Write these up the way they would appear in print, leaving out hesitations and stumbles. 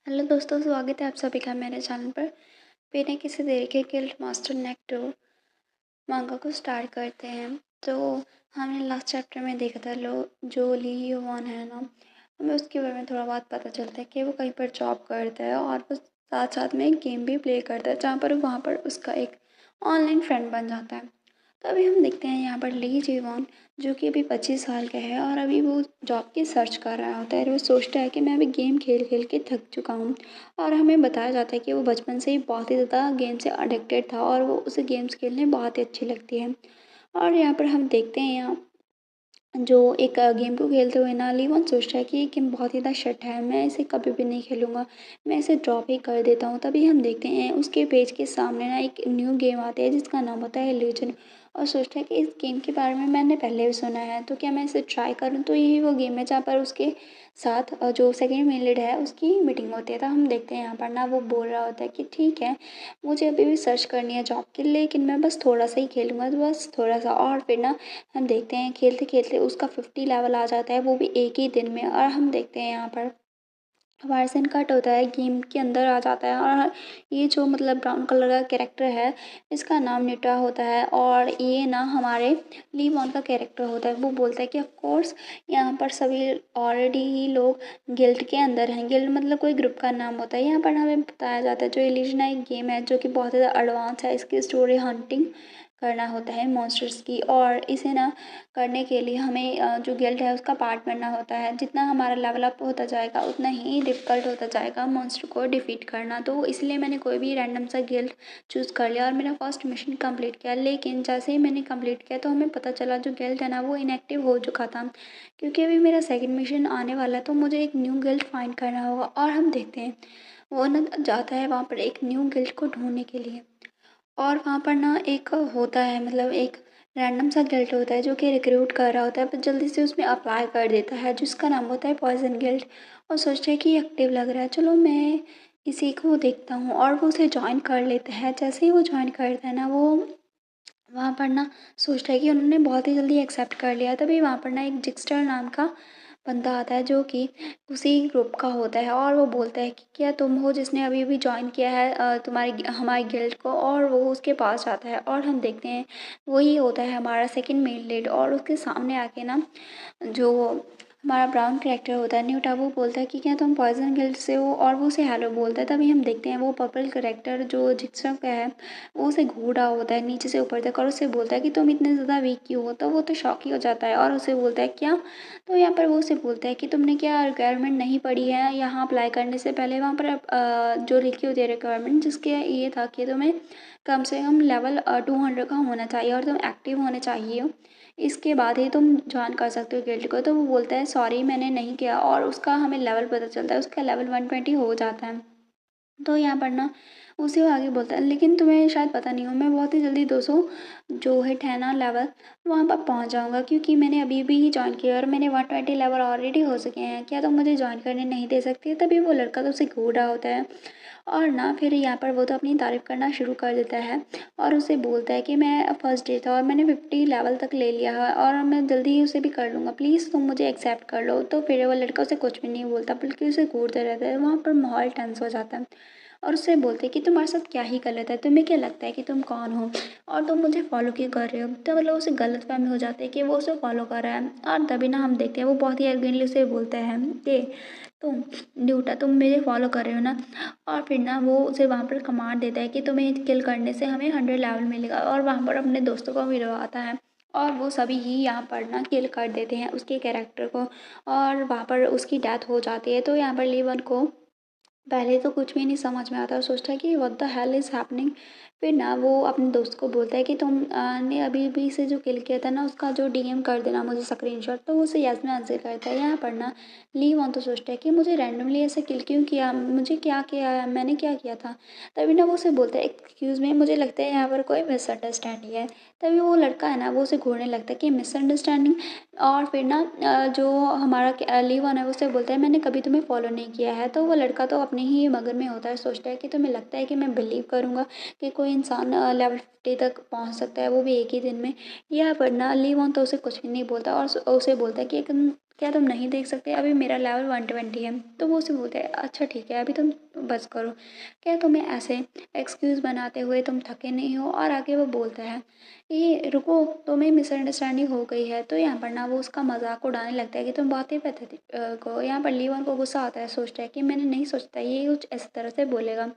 Hello दोस्तों, स्वागत है आप सभी का मेरे चैनल पर। बिना किसी देरी के गिल्ड मास्टर नेक्टो मांगा को स्टार्ट करते हैं। तो हमने लास्ट चैप्टर में देखा था जो ली युवान है ना, हमें उसके बारे में थोड़ा बहुत पता चलता है कि वो कहीं पर जॉब करता है और वो साथ साथ में एक गेम भी प्ले करता है, जहाँ पर वहाँ पर उसका एक ऑनलाइन फ्रेंड बन जाता है। तो अभी हम देखते हैं यहाँ पर ली जीवॉन, जो कि अभी 25 साल का है और अभी वो जॉब की सर्च कर रहा होता है। और वो सोचता है कि मैं अभी गेम खेल खेल के थक चुका हूँ। और हमें बताया जाता है कि वो बचपन से ही बहुत ही ज़्यादा गेम से अडिक्टेड था और वो उसे गेम्स खेलने बहुत ही अच्छी लगती है। और यहाँ पर हम देखते हैं यहाँ जो एक गेम को खेलते हुए ना लीवन सोचता है कि ये गेम बहुत ही ज़्यादा शट है, मैं इसे कभी भी नहीं खेलूँगा, मैं इसे ड्रॉप ही कर देता हूँ। तभी हम देखते हैं उसके पेज के सामने ना एक न्यू गेम आता है जिसका नाम होता है लीजन। और सोचता है कि इस गेम के बारे में मैंने पहले भी सुना है, तो क्या मैं इसे ट्राई करूँ। तो यही वो गेम है जहाँ पर उसके साथ जो सेकंड मेन लीड है उसकी मीटिंग होती है। तो हम देखते हैं यहाँ पर ना वो बोल रहा होता है कि ठीक है, मुझे अभी भी सर्च करनी है जॉब के लिए, लेकिन मैं बस थोड़ा सा ही खेलूँगा, तो बस थोड़ा सा। और फिर ना हम देखते हैं खेलते खेलते उसका 50 लेवल आ जाता है, वो भी एक ही दिन में। और हम देखते हैं यहाँ पर हमारा सीन कट होता है, गेम के अंदर आ जाता है। और ये जो मतलब ब्राउन कलर का कैरेक्टर है, इसका नाम निटा होता है और ये ना हमारे लीमॉन का कैरेक्टर होता है। वो बोलता है कि ऑफ कोर्स यहाँ पर सभी ऑलरेडी ही लोग गिल्ड के अंदर हैं। गिल्ड मतलब कोई ग्रुप का नाम होता है। यहाँ पर हमें बताया जाता है जो इलिजना एक गेम है जो कि बहुत ज़्यादा एडवांस है। इसकी स्टोरी हंटिंग करना होता है मॉन्स्टर्स की, और इसे ना करने के लिए हमें जो गिल्ड है उसका पार्ट बनना होता है। जितना हमारा लेवल अप होता जाएगा उतना ही डिफ़िकल्ट होता जाएगा मॉन्स्टर को डिफ़ीट करना। तो इसलिए मैंने कोई भी रैंडम सा गिल्ड चूज़ कर लिया और मेरा फर्स्ट मिशन कंप्लीट किया। लेकिन जैसे ही मैंने कंप्लीट किया तो हमें पता चला जो गिल्ड है ना वो इनएक्टिव हो चुका था, क्योंकि अभी मेरा सेकंड मिशन आने वाला है। तो मुझे एक न्यू गिल्ड फाइंड करना होगा। और हम देखते हैं वो ना जाता है वहाँ पर एक न्यू गिल्ड को ढूंढने के लिए। और वहाँ पर ना एक होता है, मतलब एक रैंडम सा गिल्ड होता है जो कि रिक्रूट कर रहा होता है, पर जल्दी से उसमें अप्लाई कर देता है, जिसका नाम होता है पॉइजन गिल्ड। और सोचता है कि ये एक्टिव लग रहा है, चलो मैं इसी को देखता हूँ। और वो उसे ज्वाइन कर लेता है। जैसे ही वो ज्वाइन करता है ना, वो वहाँ पर ना सोचता है कि उन्होंने बहुत ही जल्दी एक्सेप्ट कर लिया। तभी वहाँ पर ना एक जिक्स्टर नाम का बंदा आता है जो कि उसी ग्रुप का होता है। और वो बोलता है कि क्या तुम हो जिसने अभी अभी ज्वाइन किया है तुम्हारी हमारी गिल्ड को। और वो उसके पास जाता है और हम देखते हैं वही होता है हमारा सेकंड मेल लीड। और उसके सामने आके ना जो हमारा ब्राउन कैरेक्टर होता है न्यूटा, वो बोलता है कि क्या तुम पॉइजन गिल्ड से हो, और वो उसे हेलो बोलता है। तभी हम देखते हैं वो पर्पल कैरेक्टर जो जिक्सर का है वो उसे घूर रहा होता है नीचे से ऊपर तक, और उसे बोलता है कि तुम इतने ज़्यादा वीक क्यों हो। तो वो तो शॉक ही हो जाता है और उसे बोलता है क्या। तो यहाँ पर वो उसे बोलता है कि तुमने क्या रिक्वायरमेंट नहीं पढ़ी है यहाँ अप्लाई करने से पहले। वहाँ पर जो लिखी होती है रिक्वायरमेंट, जिसके ये था कि तुम्हें कम से कम लेवल 200 का होना चाहिए और तुम एक्टिव होने चाहिए, इसके बाद ही तुम ज्वाइन कर सकते हो गिल्ड को। तो वो बोलता है सॉरी मैंने नहीं किया, और उसका हमें लेवल पता चलता है, उसका लेवल 120 हो जाता है। तो यहाँ पर ना उसे वो आगे बोलता है लेकिन तुम्हें शायद पता नहीं हो, मैं बहुत ही जल्दी 200 जो हिट है ना लेवल वहाँ पर पहुँच जाऊँगा, क्योंकि मैंने अभी भी ही ज्वाइन किया और मेरे 120 लेवल ऑलरेडी हो चुके हैं। क्या तुम मुझे ज्वाइन करने नहीं दे सकते। तभी वो लड़का तो उसे घूर रहा होता है। और ना फिर यहाँ पर वो तो अपनी तारीफ़ करना शुरू कर देता है और उसे बोलता है कि मैं फर्स्ट डे था और मैंने 50 लेवल तक ले लिया है और मैं जल्दी ही उसे भी कर लूँगा, प्लीज़ तुम मुझे एक्सेप्ट कर लो। तो फिर वो लड़का उसे कुछ भी नहीं बोलता बल्कि उसे घूरते रहता है। वहाँ पर माहौल टेंस हो जाता है और उससे बोलते हैं कि तुम्हारे साथ क्या ही गलत है, तुम्हें क्या लगता है कि तुम कौन हो और तुम मुझे फॉलो क्यों कर रहे हो। तो मतलब उसे गलतफहमी हो जाती है कि वो उसे फॉलो कर रहा है। और तभी ना हम देखते हैं वो बहुत ही अर्गेनली उसे बोलता है कि तुम न्यूटा तुम मुझे फॉलो कर रहे हो ना। और फिर ना वो उसे वहाँ पर कमांड देता है कि तुम्हें किल करने से हमें 100 लेवल मिलेगा, और वहाँ पर अपने दोस्तों को मिलवाता है। और वो सभी ही यहाँ पर ना किल कर देते हैं उसके कैरेक्टर को, और वहाँ पर उसकी डेथ हो जाती है। तो यहाँ पर लीवन को पहले तो कुछ भी नहीं समझ में आता और सोचता है कि what the hell is happening. फिर ना वो अपने दोस्त को बोलता है कि तुम ने अभी अभी से जो किल किया था ना उसका जो डीएम कर देना मुझे स्क्रीनशॉट। तो वो उसे यस में आंसर करता है। यहाँ पर ना ली वन तो सोचता है कि मुझे रैंडमली ऐसे किल क्यों किया, मुझे क्या किया है, मैंने क्या किया था। तभी ना वो उसे बोलता है एक्सक्यूज़ मी, मुझे लगता है यहाँ पर कोई मिसअंडरस्टैंडिंग है। तभी वो लड़का है ना वो उसे घूरने लगता है कि मिसअंडरस्टैंडिंग। और फिर ना जो हमारा ली वन है वो उसे बोलता है मैंने कभी तुम्हें फॉलो नहीं किया है। तो वो लड़का तो अपने ही मगन में होता है, सोचता है कि तुम्हें लगता है कि मैं बिलीव करूँगा कि कोई इंसान लेवल 50 तक पहुँच सकता है, वो भी एक ही दिन में। या वरना ली वन तो उसे कुछ भी नहीं बोलता और उसे बोलता है कि क्या तुम नहीं देख सकते, अभी मेरा लेवल 120 है। तो वो उसे बोलते हैं अच्छा ठीक है अभी तुम बस करो, क्या तुम्हें ऐसे एक्सक्यूज़ बनाते हुए तुम थके नहीं हो। और आगे वो बोलता है ये रुको, तुम्हें मिसअंडरस्टैंडिंग हो गई है। तो यहाँ पर ना वो उसका मजाक उड़ाने लगता है कि तुम बहुत ही पैथेटिक को। यहाँ पर लीवन को गुस्सा आता है, सोचता है कि मैंने नहीं सोचता ये कुछ इस तरह से बोलेगा।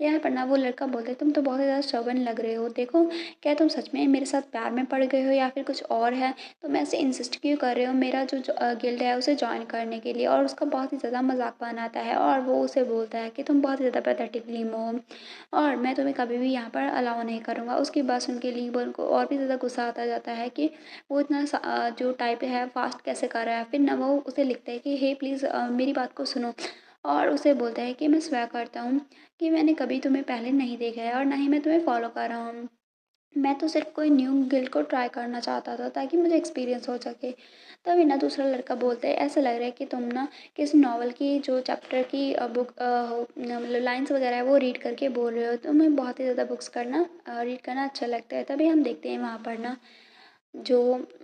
यहाँ पर ना वो लड़का बोलता है तुम तो बहुत ही ज़्यादा स्टबर्न लग रहे हो, देखो क्या तुम सच में मेरे साथ प्यार में पड़ गए हो या फिर कुछ और है। तुम ऐसे इंसिस्ट क्यों कर रहे हो मेरा जो गिल्ड है उसे ज्वाइन करने के लिए। और उसका बहुत ही ज़्यादा मजाक बनाता है और वो उसे बोलता है कि तुम बहुत ही ज़्यादा पैथेटिकली हो और मैं तुम्हें कभी भी यहाँ पर अलाउ नहीं करूँगा। उसकी बात सुन के लीवन को और भी ज़्यादा गुस्सा आता जाता है कि वो इतना जो टाइप है फास्ट कैसे कर रहा है। फिर ना वो उसे लिखता है कि हे प्लीज़ मेरी बात को सुनो। और उसे बोलता है कि मैं स्वेयर करता हूँ कि मैंने कभी तुम्हें पहले नहीं देखा है और ना ही मैं तुम्हें फॉलो कर रहा हूँ। मैं तो सिर्फ कोई न्यू गिल्ड को ट्राई करना चाहता था ताकि मुझे एक्सपीरियंस हो सके। तभी ना दूसरा लड़का बोलता है ऐसा लग रहा है कि तुम ना किसी नॉवल की जो चैप्टर की बुक मतलब लाइंस वगैरह है वो रीड करके बोल रहे हो। तुम्हें बहुत ही ज़्यादा बुक्स करना रीड करना अच्छा लगता है। तभी हम देखते हैं वहाँ पर ना जो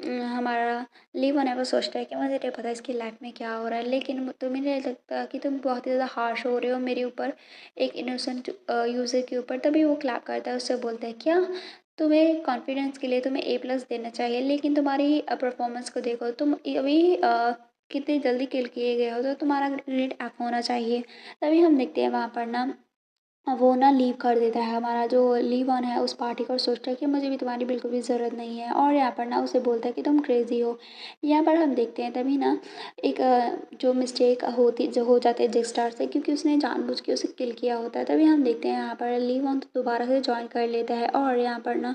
हमारा लीवन है वो सोचता है कि मुझे नहीं पता इसकी लाइफ में क्या हो रहा है, लेकिन तुम्हें नहीं लगता कि तुम बहुत ही ज़्यादा हार्श हो रहे हो मेरे ऊपर, एक इनोसेंट यूज़र के ऊपर। तभी वो क्लैप करता है, उससे बोलता है क्या तुम्हें कॉन्फिडेंस के लिए तुम्हें A+ देना चाहिए, लेकिन तुम्हारी परफॉर्मेंस को देखो, तुम अभी कितनी जल्दी किल किए गए हो, तो तुम्हारा ग्रेड F होना चाहिए। तभी हम देखते हैं वहाँ पर ना वो ना लीव कर देता है, हमारा जो लीव ऑन है उस पार्टी को। सोचता है कि मुझे भी तुम्हारी बिल्कुल भी ज़रूरत नहीं है और यहाँ पर ना उसे बोलता है कि तुम क्रेज़ी हो। यहाँ पर हम देखते हैं तभी ना एक जो मिस्टेक होती जो हो जाती है जिक्स्टार से, क्योंकि उसने जानबूझ के उसे किल किया होता है। तभी हम देखते हैं यहाँ पर लीव ऑन दोबारा से ज्वाइन कर लेता है और यहाँ पर ना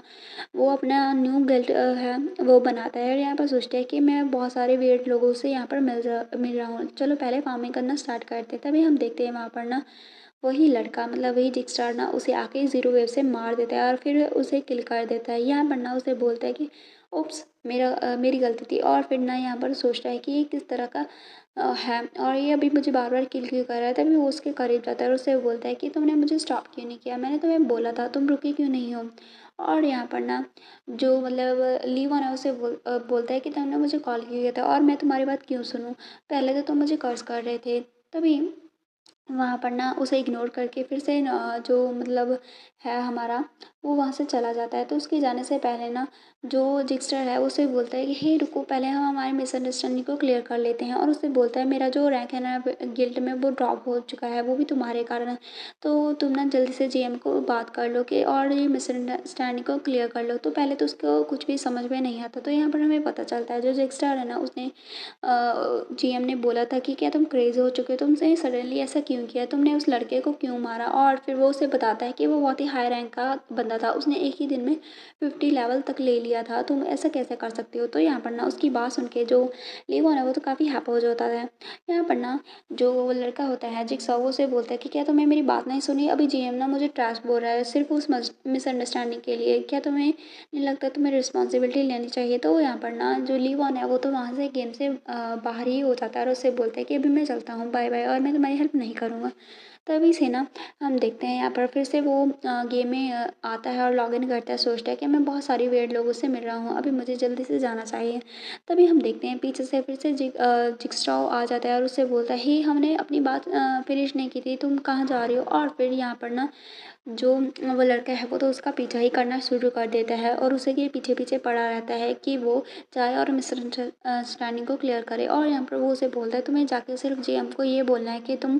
वो अपना न्यू गिल्ड है वो बनाता है और यहाँ पर सोचता है कि मैं बहुत सारे वेट लोगों से यहाँ पर मिल रहा हूँ, चलो पहले फार्मिंग करना स्टार्ट करते हैं। तभी हम देखते हैं वहाँ पर ना वही लड़का मतलब वही जिक्स्टार ना उसे आके ज़ीरो वेव से मार देता है और फिर उसे किल कर देता है। यहाँ पर ना उसे बोलता है कि उप्स मेरी गलती थी। और फिर ना यहाँ पर सोचता है कि ये किस तरह का है और ये अभी मुझे बार बार किल क्यों कर रहा है। तभी वो उसके करीब जाता है और उससे बोलता है कि तुमने मुझे स्टॉप क्यों नहीं किया, मैंने तुम्हें बोला था, तुम रुके क्यों नहीं हो। और यहाँ पर ना जो मतलब लीवन है उसे बोलता है कि तुमने मुझे कॉल क्यों किया था और मैं तुम्हारी बात क्यों सुनूं, पहले तो तुम मुझे कर्ज कर रहे थे। तभी वहाँ पर ना उसे इग्नोर करके फिर से जो मतलब है हमारा वो वहाँ से चला जाता है। तो उसके जाने से पहले ना जो जिक्स्टर है उसे बोलता है कि हे रुको, पहले हम हमारे मिसअंडरस्टैंडिंग को क्लियर कर लेते हैं। और उससे बोलता है मेरा जो रैंक है ना गिल्ड में वो ड्रॉप हो चुका है, वो भी तुम्हारे कारण। तो तुम ना जल्दी से GM को बात कर लो कि और ये मिसअंडरस्टैंडिंग को क्लियर कर लो। तो पहले तो उसको कुछ भी समझ में नहीं आता। तो यहाँ पर हमें पता चलता है जो जिक्स्टर है ना उसने GM ने बोला था कि क्या तुम क्रेज़ हो चुके हो, तुमसे सडनली ऐसा क्यों किया, तुमने उस लड़के को क्यों मारा। और फिर वो उसे बताता है कि वो बहुत ही हाई रैंक का बंदा था, उसने एक ही दिन में 50 लेवल तक ले लिया था, तुम ऐसा कैसे कर सकते हो। तो यहाँ पर ना उसकी बात सुन के जो लीवन है वो तो काफ़ी हैप्पी हो जाता है। यहाँ पर ना जो वो लड़का होता है जिक्सॉ वो उसे बोलता है कि क्या तुम्हें मेरी बात नहीं सुनी, अभी GM ना मुझे ट्रैश बोल रहा है सिर्फ उस मिसअंडरस्टैंडिंग के लिए, क्या तुम्हें नहीं लगता तुम्हें रिस्पॉन्सिबिलिटी लेनी चाहिए। तो यहाँ पर ना जो लीवन है वो तो वहाँ से गेम से बाहर ही हो जाता है और उससे बोलता है कि अभी मैं चलता हूँ, बाय बाय, और मैं तुम्हारी हेल्प नहीं करूँगा। तभी से ना हम देखते हैं यहाँ पर फिर से वो गेम में आता है और लॉगिन करता है, सोचता है कि मैं बहुत सारी वेird लोगों से मिल रहा हूँ, अभी मुझे जल्दी से जाना चाहिए। तभी हम देखते हैं पीछे से फिर से जिक्स्ट्रॉ आ जाता है और उससे बोलता है ही हमने अपनी बात फिनिश नहीं की थी, तुम कहाँ जा रहे हो। और फिर यहाँ पर ना जो वो लड़का है वो तो उसका पीछा ही करना शुरू कर देता है और उसे के पीछे पीछे पड़ा रहता है कि वो जाए और मिसअंडरस्टैंडिंग को क्लियर करे। और यहाँ पर वो उसे बोलता है तुम्हें जाके सिर्फ GM को ये बोलना है कि तुम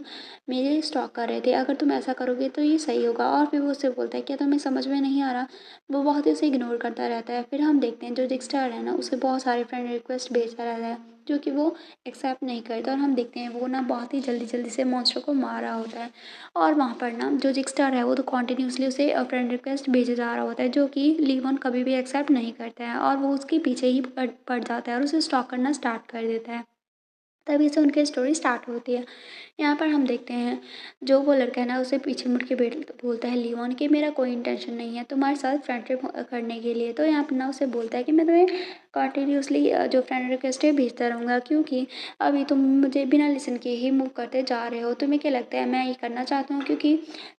मेरे स्टॉक कर रहे थे, अगर तुम ऐसा करोगे तो ये सही होगा। और फिर वो उसे बोलता है क्या तुम्हें समझ में नहीं आ रहा। वो बहुत ही उसे इग्नोर करता रहता है। फिर हम देखते हैं जो जिक्स्टर है ना उसे बहुत सारे फ्रेंड रिक्वेस्ट भेजता रहता है जो कि वो एक्सेप्ट नहीं करता। और हम देखते हैं वो ना बहुत ही जल्दी जल्दी से मॉन्स्टर को मार रहा होता है। और वहाँ पर ना जो जिक्स्टर है वो तो कॉन्टिन्यूसली उसे फ्रेंड रिक्वेस्ट भेजे जा रहा होता है जो कि लीवन कभी भी एक्सेप्ट नहीं करता है और वो उसके पीछे ही पड़ जाता है और उसे स्टॉक करना स्टार्ट कर देता है। तभी से उनकी स्टोरी स्टार्ट होती है। यहाँ पर हम देखते हैं जो वो लड़का है ना उसे पीछे मुड़ के बोलता है लीवन कि मेरा कोई इंटेंशन नहीं है तुम्हारे साथ फ्रेंडशिप करने के लिए। तो यहाँ पर ना उसे बोलता है कि मैं तुम्हें कंटिन्यूअसली जो फ्रेंड रिक्वेस्ट है भेजता रहूँगा, क्योंकि अभी तुम मुझे बिना लिसन किए ही मूव करते जा रहे हो। तुम्हें क्या लगता है मैं ये करना चाहता हूँ क्योंकि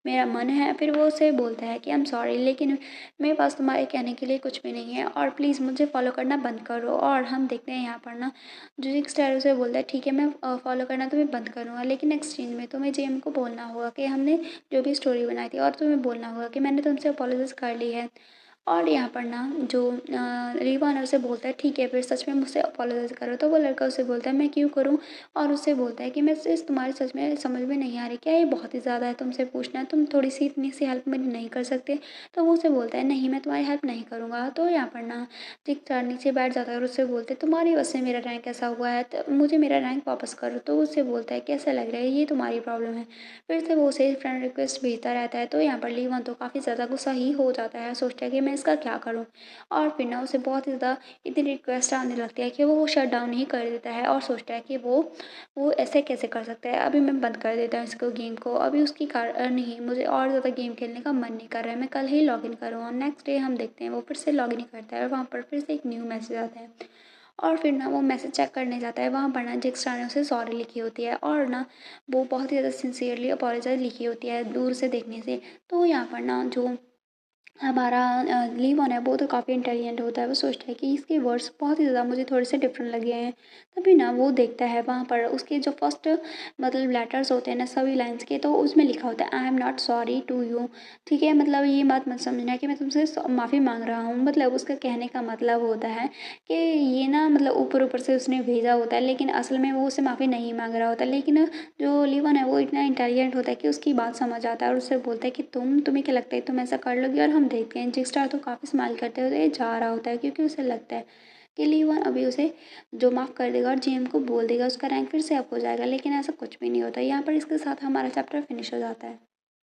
मेरा मन है? फिर वो उसे बोलता है कि आई एम सॉरी, लेकिन मेरे पास तुम्हारे कहने के लिए कुछ भी नहीं है और प्लीज़ मुझे फ़ॉलो करना बंद करो। और हम देखते हैं यहाँ पर ना, जो एक स्टार उसे बोलता है ठीक है मैं फ़ॉलो करना तुम्हें बंद करूँगा, लेकिन एक्सचेंज में तुम्हें जेम को बोलना होगा कि हमने जो भी स्टोरी बनाई थी, और तुम्हें बोलना होगा कि मैंने तुमसे अपोलोजाइज़ कर ली है। और यहाँ पर ना जो रिवान है उसे बोलता है ठीक है फिर सच में मुझसे अपोलोजाइज़ करो। तो वो लड़का उसे बोलता है मैं क्यों करूँ? और उससे बोलता है कि मैं इस तुम्हारी सच में समझ में नहीं आ रही, क्या ये बहुत ही ज़्यादा है तुमसे पूछना, तुम थोड़ी सी इतनी सी हेल्प मेरी नहीं कर सकते? तो वो उसे बोलता है नहीं मैं तुम्हारी हेल्प नहीं करूँगा। तो यहाँ पर ना जिक चार नीचे बैठ जाता है और उससे बोलते तुम्हारी वजह से मेरा रैंक ऐसा हुआ है, तो मुझे मेरा रैंक वापस करो। तो उससे बोलता है कैसा लग रहा है, ये तुम्हारी प्रॉब्लम है। फिर से वो उसे फ्रेंड रिक्वेस्ट भेजता रहता है। तो यहाँ पर लीवन तो काफ़ी ज़्यादा गुस्सा ही हो जाता है, सोचता है कि मैं इसका क्या करूँ। और फिर ना उसे बहुत ही ज़्यादा इतनी रिक्वेस्ट आने लगती है कि वो शट डाउन ही कर देता है और सोचता है कि वो ऐसे कैसे कर सकता है, अभी मैं बंद कर देता हूँ इसको गेम को, अभी उसकी नहीं मुझे और ज़्यादा गेम खेलने का मन नहीं कर रहा है, मैं कल ही लॉगिन करूँगा। नेक्स्ट डे हम देखते हैं वो फिर से लॉगिन करता है और वहाँ पर फिर से एक न्यू मैसेज आता है। और फिर ना वो मैसेज चेक करने जाता है, वहाँ पर ना जिक्स्ट्रा ने उसे सॉरी लिखी होती है और ना वो बहुत ही ज़्यादा सिंसियरली अपोलोजाइज लिखी होती है दूर से देखने से। तो यहाँ पर ना जो हमारा लीवन है वो तो काफ़ी इंटेलिजेंट होता है, वो सोचता है कि इसके वर्ड्स बहुत ही ज़्यादा मुझे थोड़े से डिफरेंट लगे हैं। तभी ना वो देखता है वहाँ पर उसके जो फर्स्ट मतलब लेटर्स होते हैं ना सभी लाइन्स के, तो उसमें लिखा होता है I am not sorry to you. ठीक है, मतलब ये बात मत समझना कि मैं तुमसे माफ़ी मांग रहा हूँ, मतलब उसका कहने का मतलब होता है कि ये ना मतलब ऊपर ऊपर से उसने भेजा होता है, लेकिन असल में वो उससे माफ़ी नहीं मांग रहा होता। लेकिन जो लीवन है वो इतना इंटेलिजेंट होता है कि उसकी बात समझ आता है और उससे बोलता है कि तुम्हें क्या लगता है तुम ऐसा कर लोगी? और हम देखते हैं जिक्स्टार तो काफ़ी स्माइल करते हुए जा रहा होता है, क्योंकि उसे लगता है कि लीवन अभी उसे जो माफ़ कर देगा और जेम को बोल देगा, उसका रैंक फिर से अप हो जाएगा। लेकिन ऐसा कुछ भी नहीं होता। यहाँ पर इसके साथ हमारा चैप्टर फिनिश हो जाता है।